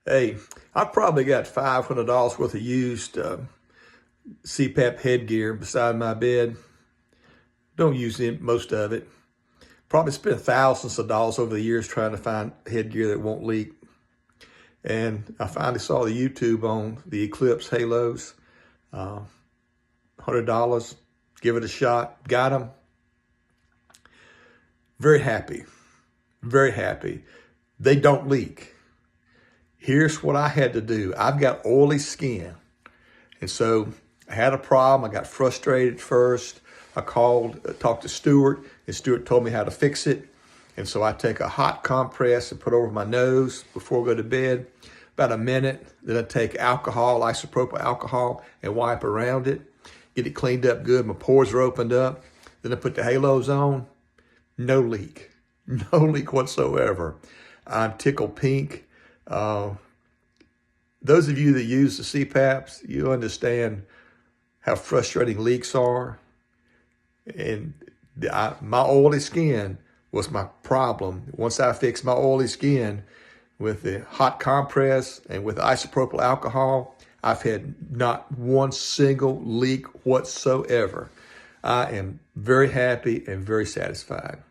Hey, I probably got $500 worth of used CPAP headgear beside my bed. Don't use most of it. Probably spent thousands of dollars over the years trying to find headgear that won't leak. And I finally saw the YouTube on the Eclipse halos. $100, give it a shot, got them. Very happy, very happy. They don't leak. Here's what I had to do. I've got oily skin. And so I had a problem. I got frustrated first. I talked to Stuart, and Stuart told me how to fix it. And so I take a hot compress and put over my nose before I go to bed, about a minute. Then I take alcohol, isopropyl alcohol, and wipe around it, get it cleaned up good. My pores are opened up. Then I put the halos on. No leak, no leak whatsoever. I'm tickled pink. Those of you that use the CPAPs, you understand how frustrating leaks are. And my oily skin was my problem. Once I fixed my oily skin with the hot compress and with isopropyl alcohol, I've had not one single leak whatsoever. I am very happy and very satisfied.